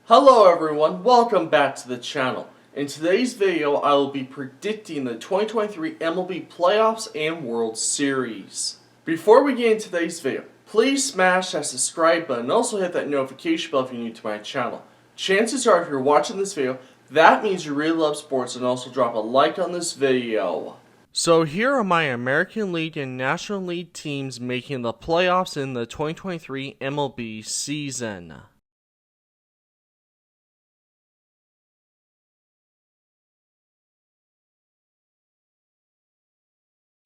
Hello everyone, welcome back to the channel. In today's video, I will be predicting the 2023 MLB Playoffs and World Series. Before we get into today's video, please smash that subscribe button and also hit that notification bell if you're new to my channel. Chances are if you're watching this video, that means you really love sports, and also drop a like on this video. So here are my American League and National League teams making the playoffs in the 2023 MLB season.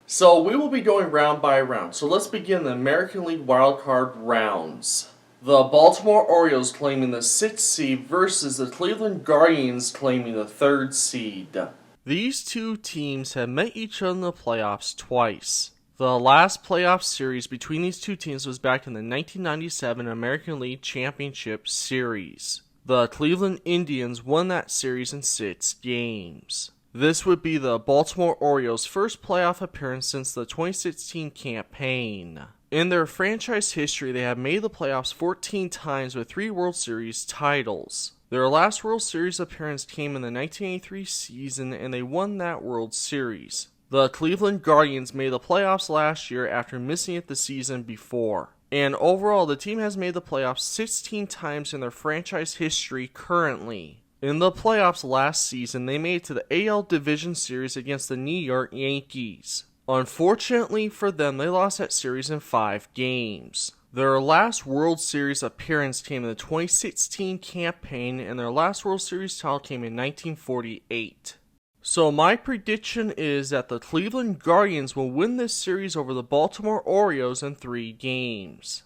So we will be going round by round. So let's begin the American League wildcard rounds. The Baltimore Orioles claiming the 6th seed versus the Cleveland Guardians claiming the 3rd seed. These two teams have met each other in the playoffs twice. The last playoff series between these two teams was back in the 1997 American League Championship Series. The Cleveland Indians won that series in 6 games. This would be the Baltimore Orioles' first playoff appearance since the 2016 campaign. In their franchise history, they have made the playoffs 14 times with 3 World Series titles. Their last World Series appearance came in the 1983 season, and they won that World Series. The Cleveland Guardians made the playoffs last year after missing it the season before. And overall, the team has made the playoffs 16 times in their franchise history currently. In the playoffs last season, they made it to the AL Division Series against the New York Yankees. Unfortunately for them, they lost that series in 5 games. Their last World Series appearance came in the 2016 campaign, and their last World Series title came in 1948. So my prediction is that the Cleveland Guardians will win this series over the Baltimore Orioles in 3 games.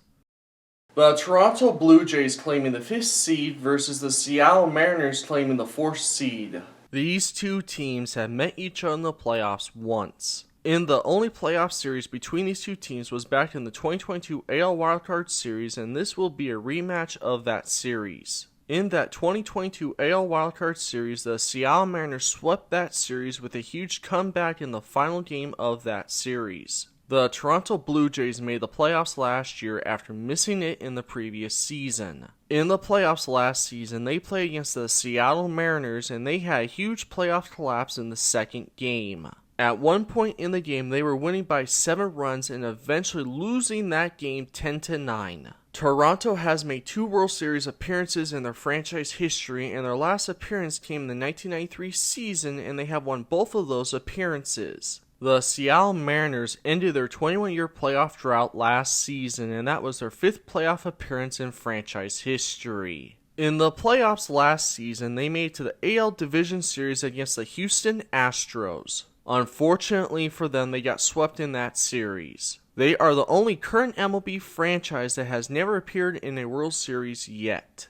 The Toronto Blue Jays claiming the 5th seed versus the Seattle Mariners claiming the 4th seed. These two teams have met each other in the playoffs once. And the only playoff series between these two teams was back in the 2022 AL Wildcard Series, and this will be a rematch of that series. In that 2022 AL Wildcard Series, the Seattle Mariners swept that series with a huge comeback in the final game of that series. The Toronto Blue Jays made the playoffs last year after missing it in the previous season. In the playoffs last season, they played against the Seattle Mariners, and they had a huge playoff collapse in the second game. At one point in the game, they were winning by 7 runs and eventually losing that game 10-9. Toronto has made 2 World Series appearances in their franchise history, and their last appearance came in the 1993 season, and they have won both of those appearances. The Seattle Mariners ended their 21-year playoff drought last season, and that was their 5th playoff appearance in franchise history. In the playoffs last season, they made it to the AL Division Series against the Houston Astros. Unfortunately for them, they got swept in that series. They are the only current MLB franchise that has never appeared in a World Series yet.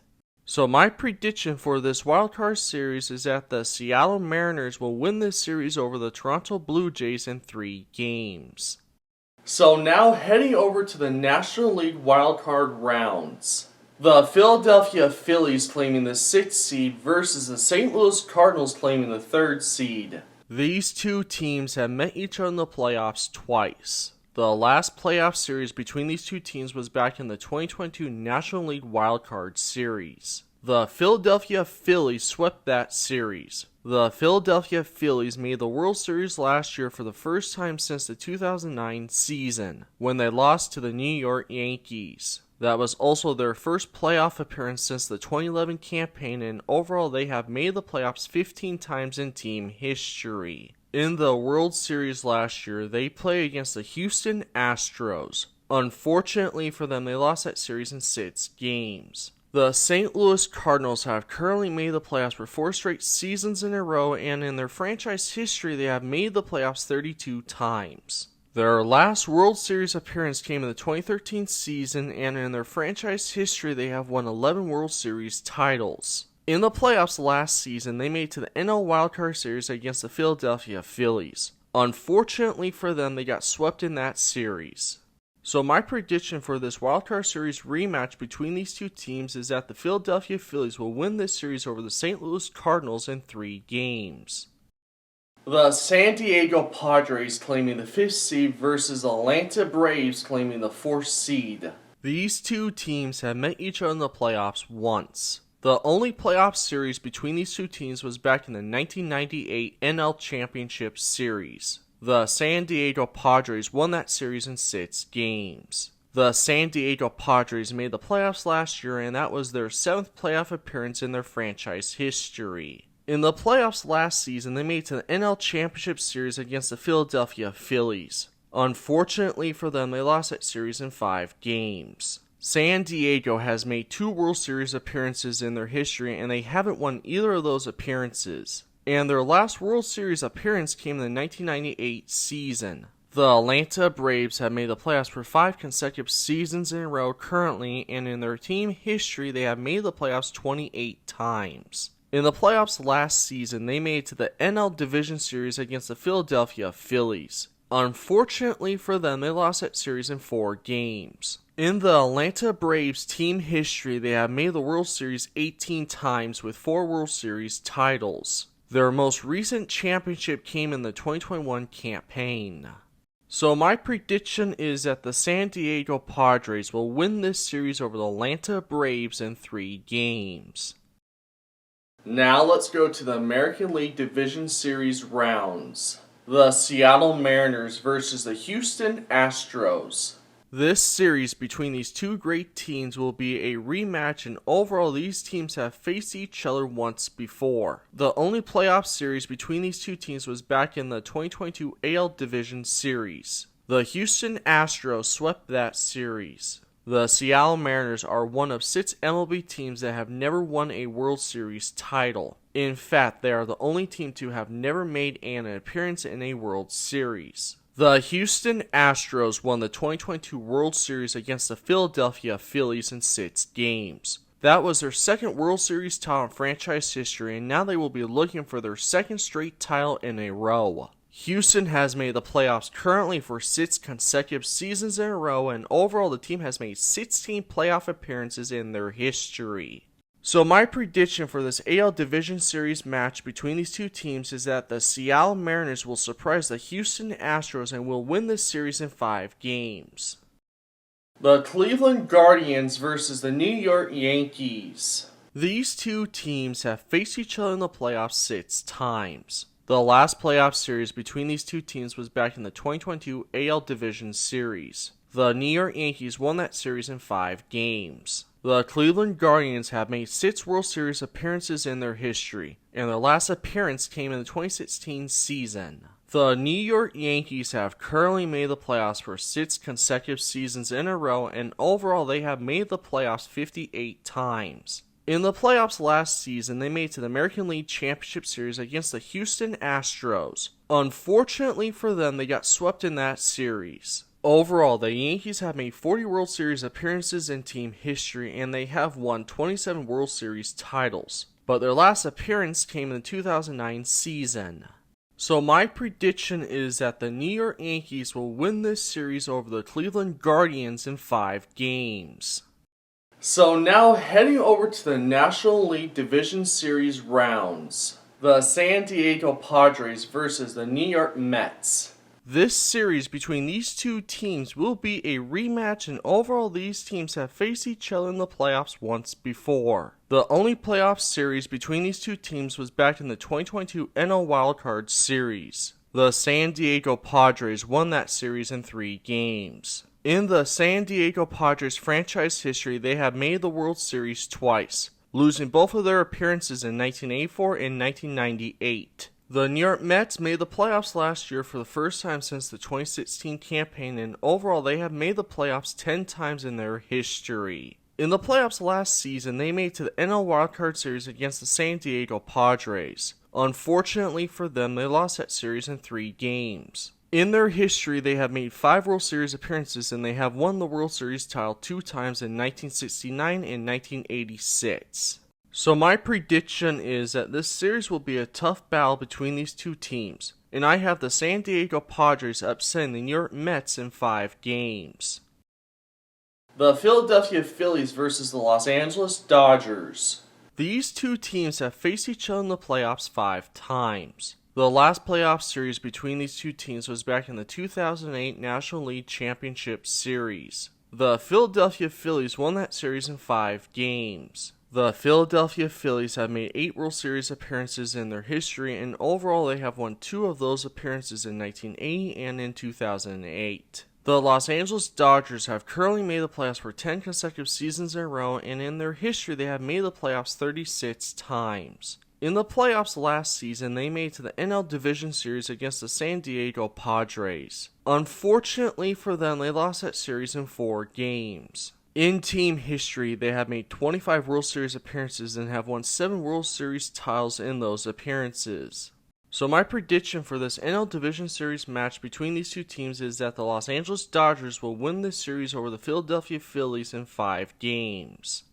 So my prediction for this wildcard series is that the Seattle Mariners will win this series over the Toronto Blue Jays in 3 games. So now heading over to the National League wildcard rounds. The Philadelphia Phillies claiming the 6th seed versus the St. Louis Cardinals claiming the 3rd seed. These two teams have met each other in the playoffs twice. The last playoff series between these two teams was back in the 2022 National League Wildcard Series. The Philadelphia Phillies swept that series. The Philadelphia Phillies made the World Series last year for the first time since the 2009 season, when they lost to the New York Yankees. That was also their first playoff appearance since the 2011 campaign, and overall they have made the playoffs 15 times in team history. In the World Series last year, they played against the Houston Astros. Unfortunately for them, they lost that series in 6 games. The St. Louis Cardinals have currently made the playoffs for 4 straight seasons in a row, and in their franchise history, they have made the playoffs 32 times. Their last World Series appearance came in the 2013 season, and in their franchise history, they have won 11 World Series titles. In the playoffs last season, they made it to the NL Wildcard Series against the Philadelphia Phillies. Unfortunately for them, they got swept in that series. So my prediction for this Wildcard Series rematch between these two teams is that the Philadelphia Phillies will win this series over the St. Louis Cardinals in 3 games. The San Diego Padres claiming the 5th seed versus Atlanta Braves claiming the 4th seed. These two teams have met each other in the playoffs once. The only playoff series between these two teams was back in the 1998 NL Championship Series. The San Diego Padres won that series in 6 games. The San Diego Padres made the playoffs last year, and that was their 7th playoff appearance in their franchise history. In the playoffs last season, they made it to the NL Championship Series against the Philadelphia Phillies. Unfortunately for them, they lost that series in 5 games. San Diego has made 2 World Series appearances in their history, and they haven't won either of those appearances. And their last World Series appearance came in the 1998 season. The Atlanta Braves have made the playoffs for 5 consecutive seasons in a row currently, and in their team history, they have made the playoffs 28 times. In the playoffs last season, they made it to the NL Division Series against the Philadelphia Phillies. Unfortunately for them, they lost that series in 4 games. In the Atlanta Braves team history, they have made the World Series 18 times with 4 World Series titles. Their most recent championship came in the 2021 campaign. So my prediction is that the San Diego Padres will win this series over the Atlanta Braves in 3 games. Now let's go to the American League Division Series rounds. The Seattle Mariners versus the Houston Astros. This series between these two great teams will be a rematch, and overall these teams have faced each other once before. The only playoff series between these two teams was back in the 2022 AL Division Series. The Houston Astros swept that series. The Seattle Mariners are one of 6 MLB teams that have never won a World Series title. In fact, they are the only team to have never made an appearance in a World Series. The Houston Astros won the 2022 World Series against the Philadelphia Phillies in 6 games. That was their 2nd World Series title in franchise history, and now they will be looking for their 2nd straight title in a row. Houston has made the playoffs currently for 6 consecutive seasons in a row, and overall the team has made 16 playoff appearances in their history. So my prediction for this AL Division Series match between these two teams is that the Seattle Mariners will surprise the Houston Astros and will win this series in 5 games. The Cleveland Guardians versus the New York Yankees. These two teams have faced each other in the playoffs 6 times. The last playoff series between these two teams was back in the 2022 AL Division Series. The New York Yankees won that series in 5 games. The Cleveland Guardians have made 6 World Series appearances in their history, and their last appearance came in the 2016 season. The New York Yankees have currently made the playoffs for 6 consecutive seasons in a row, and overall they have made the playoffs 58 times. In the playoffs last season, they made it to the American League Championship Series against the Houston Astros. Unfortunately for them, they got swept in that series. Overall, the Yankees have made 40 World Series appearances in team history, and they have won 27 World Series titles. But their last appearance came in the 2009 season. So my prediction is that the New York Yankees will win this series over the Cleveland Guardians in 5 games. So now heading over to the National League Division Series rounds. The San Diego Padres versus the New York Mets. This series between these two teams will be a rematch, and overall these teams have faced each other in the playoffs once before. The only playoff series between these two teams was back in the 2022 NL Wildcard Series. The San Diego Padres won that series in 3 games. In the San Diego Padres franchise history, they have made the World Series twice, losing both of their appearances in 1984 and 1998. The New York Mets made the playoffs last year for the first time since the 2016 campaign, and overall they have made the playoffs 10 times in their history. In the playoffs last season, they made it to the NL Wildcard Series against the San Diego Padres. Unfortunately for them, they lost that series in 3 games. In their history, they have made 5 World Series appearances, and they have won the World Series title 2 times in 1969 and 1986. So my prediction is that this series will be a tough battle between these two teams, and I have the San Diego Padres upsetting the New York Mets in 5 games. The Philadelphia Phillies versus the Los Angeles Dodgers. These two teams have faced each other in the playoffs 5 times. The last playoff series between these two teams was back in the 2008 National League Championship Series. The Philadelphia Phillies won that series in 5 games. The Philadelphia Phillies have made 8 World Series appearances in their history, and overall they have won 2 of those appearances in 1980 and in 2008. The Los Angeles Dodgers have currently made the playoffs for 10 consecutive seasons in a row, and in their history they have made the playoffs 36 times. In the playoffs last season, they made it to the NL Division Series against the San Diego Padres. Unfortunately for them, they lost that series in 4 games. In team history, they have made 25 World Series appearances and have won 7 World Series titles in those appearances. So my prediction for this NL Division Series match between these two teams is that the Los Angeles Dodgers will win this series over the Philadelphia Phillies in 5 games.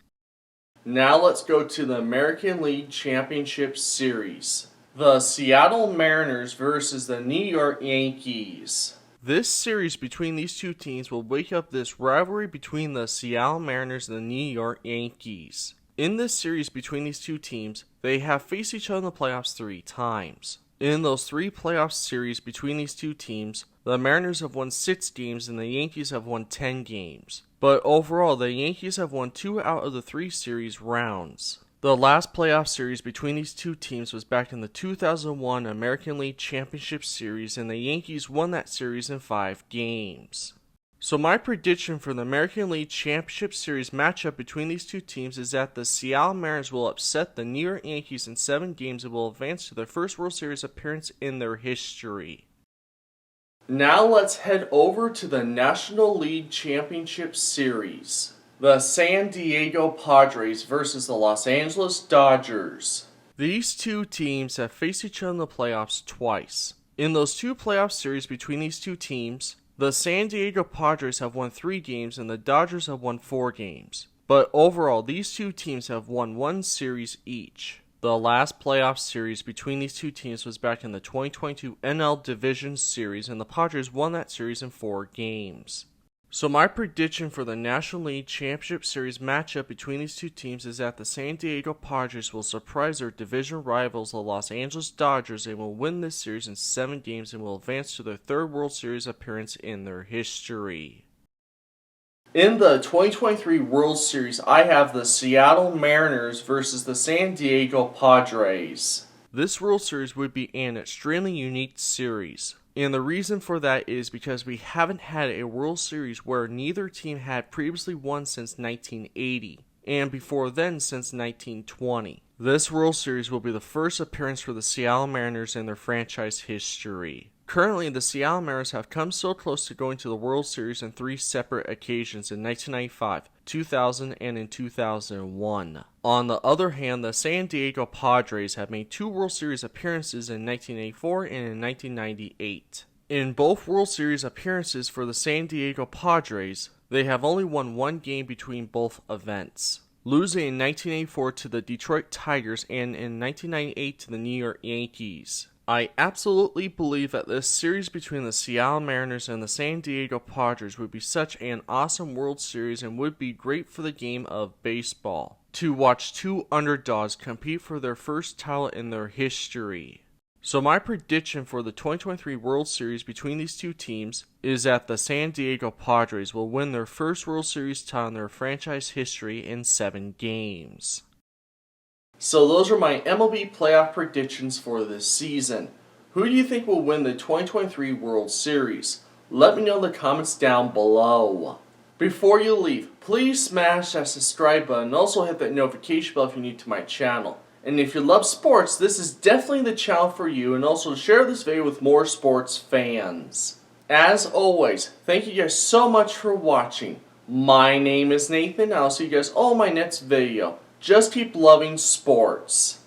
Now let's go to the American League Championship Series. The Seattle Mariners versus the New York Yankees. This series between these two teams will wake up this rivalry between the Seattle Mariners and the New York Yankees. In this series between these two teams, they have faced each other in the playoffs 3 times. In those 3 playoff series between these two teams, the Mariners have won 6 games and the Yankees have won 10 games. But overall, the Yankees have won 2 out of the 3 series rounds. The last playoff series between these two teams was back in the 2001 American League Championship Series, and the Yankees won that series in 5 games. So my prediction for the American League Championship Series matchup between these two teams is that the Seattle Mariners will upset the New York Yankees in 7 games and will advance to their first World Series appearance in their history. Now let's head over to the National League Championship Series. The San Diego Padres versus the Los Angeles Dodgers. These two teams have faced each other in the playoffs twice. In those 2 playoff series between these two teams, the San Diego Padres have won 3 games and the Dodgers have won 4 games. But overall, these two teams have won 1 series each. The last playoff series between these two teams was back in the 2022 NL Division Series, and the Padres won that series in 4 games. So my prediction for the National League Championship Series matchup between these two teams is that the San Diego Padres will surprise their division rivals, the Los Angeles Dodgers, and will win this series in 7 games and will advance to their 3rd World Series appearance in their history. In the 2023 World Series, I have the Seattle Mariners versus the San Diego Padres. This World Series would be an extremely unique series. And the reason for that is because we haven't had a World Series where neither team had previously won since 1980, and before then since 1920. This World Series will be the first appearance for the Seattle Mariners in their franchise history. Currently, the Seattle Mariners have come so close to going to the World Series on 3 separate occasions in 1995, 2000, and in 2001. On the other hand, the San Diego Padres have made 2 World Series appearances in 1984 and in 1998. In both World Series appearances for the San Diego Padres, they have only won 1 game between both events, losing in 1984 to the Detroit Tigers and in 1998 to the New York Yankees. I absolutely believe that this series between the Seattle Mariners and the San Diego Padres would be such an awesome World Series and would be great for the game of baseball, to watch 2 underdogs compete for their first title in their history. So my prediction for the 2023 World Series between these two teams is that the San Diego Padres will win their first World Series title in their franchise history in 7 games. So those are my MLB Playoff predictions for this season. Who do you think will win the 2023 World Series? Let me know in the comments down below. Before you leave, please smash that subscribe button and also hit that notification bell if you're new to my channel. And if you love sports, this is definitely the channel for you, and also share this video with more sports fans. As always, thank you guys so much for watching. My name is Nathan, and I'll see you guys all in my next video. Just keep loving sports.